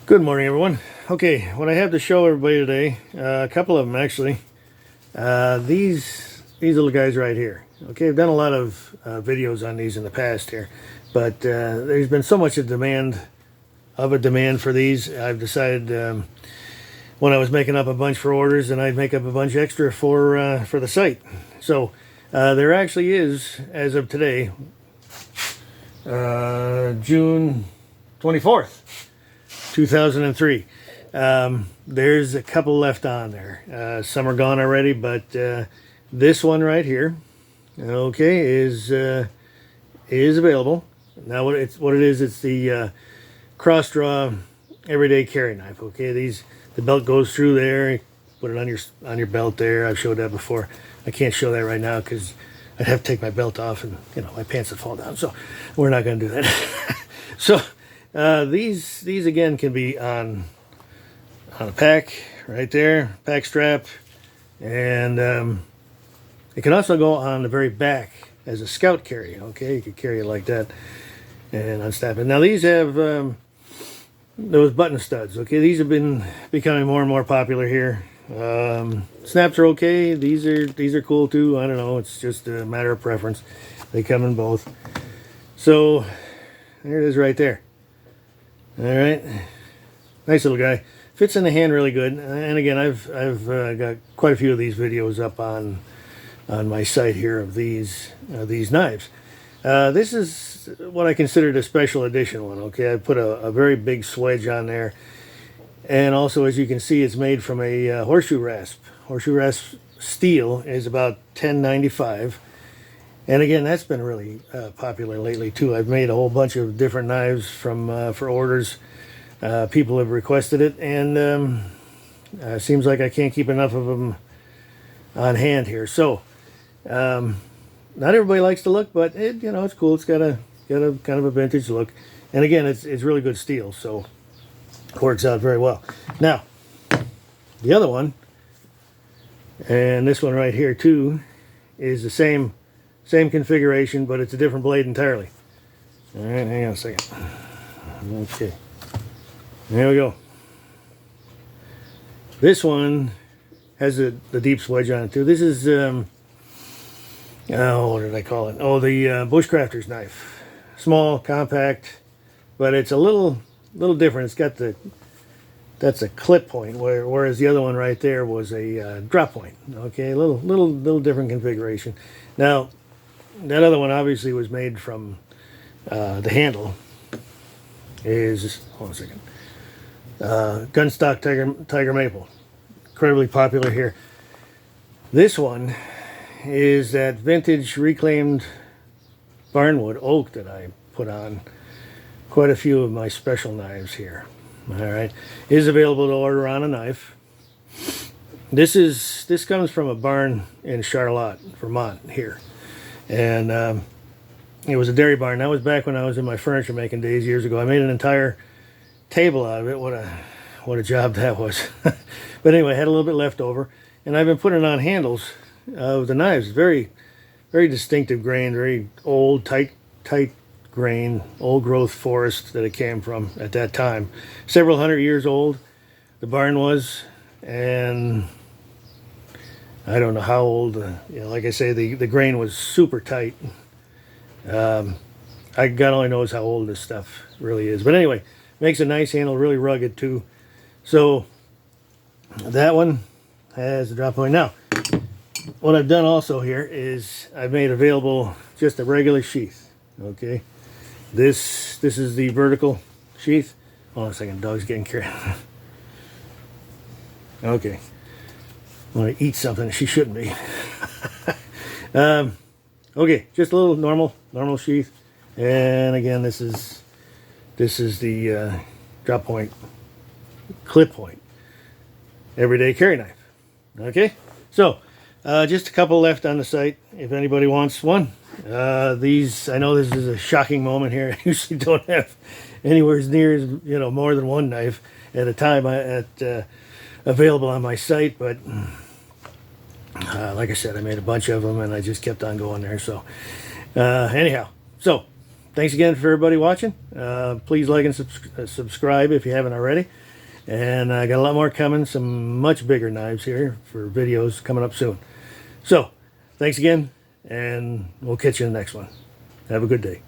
Good morning, everyone. Okay, what I have to show everybody today, a couple of them actually. These little guys right here. Okay, I've done a lot of videos on these in the past here, but there's been so much demand for these. I've decided when I was making up a bunch for orders, and I'd make up a bunch extra for the site. So there actually is, as of today, June 24th. 2003. There's a couple left on there. Some are gone already, but this one right here, okay, is available. Now what it is, it's the cross draw everyday carry knife. Okay, the belt goes through there. Put it on your belt there. I've showed that before. I can't show that right now because I'd have to take my belt off, and my pants would fall down. So we're not going to do that. So. These again can be on a pack right there, pack strap, and it can also go on the very back as a scout carry. Okay, you could carry it like that and unstrap it. Now these have those button studs. Okay, these have been becoming more and more popular here. Snaps are okay. These are cool too. I don't know. It's just a matter of preference. They come in both. So there it is right there. All right, nice little guy. Fits in the hand really good. And again, I've got quite a few of these videos up on my site here of these knives. This is what I considered a special edition one. Okay, I put a very big swedge on there, and also, as you can see, it's made from a horseshoe rasp. Horseshoe rasp steel is about $10.95. And again, that's been really popular lately too. I've made a whole bunch of different knives for orders. People have requested it, and seems like I can't keep enough of them on hand here. So, not everybody likes the look, but it's cool. It's got a kind of a vintage look, and again, it's really good steel, so it works out very well. Now, the other one, and this one right here too, is the same configuration, but it's a different blade entirely. All right, hang on a second. Okay, there we go. This one has the deep swedge on it too. This is what did I call it? Oh, the bushcrafter's knife. Small, compact, but it's a little different. It's got that's a clip point, whereas the other one right there was a drop point. Okay, a little different configuration. Now, that other one obviously was made from the handle is, hold on a second, gunstock tiger maple, incredibly popular here. This one is that vintage reclaimed barnwood oak that I put on quite a few of my special knives here. All right, it is available to order on a knife. This comes from a barn in Charlotte, Vermont here. And it was a dairy barn. That was back when I was in my furniture making days years ago. I made an entire table out of it. What a job that was. But anyway, I had a little bit left over, and I've been putting on handles of the knives. Very, very distinctive grain, very old, tight grain, old growth forest that it came from at that time. Several hundred years old, the barn was, and I don't know how old. Like I say, the grain was super tight. God only knows how old this stuff really is. But anyway, makes a nice handle, really rugged too. So that one has a drop point. Now, what I've done also here is I've made available just a regular sheath. Okay, this is the vertical sheath. Hold on a second, dog's getting carried. Okay. I want to eat something she shouldn't be. Okay, just a little normal sheath, and again, this is the drop point, clip point, everyday carry knife. Okay, so just a couple left on the site. If anybody wants one, these, I know this is a shocking moment here. I usually don't have anywhere near as more than one knife at a time available on my site, but like I said, I made a bunch of them and I just kept on going there. So anyhow, so thanks again for everybody watching. Please like and subscribe if you haven't already. And I got a lot more coming, some much bigger knives here for videos coming up soon. So, thanks again, and we'll catch you in the next one. Have a good day.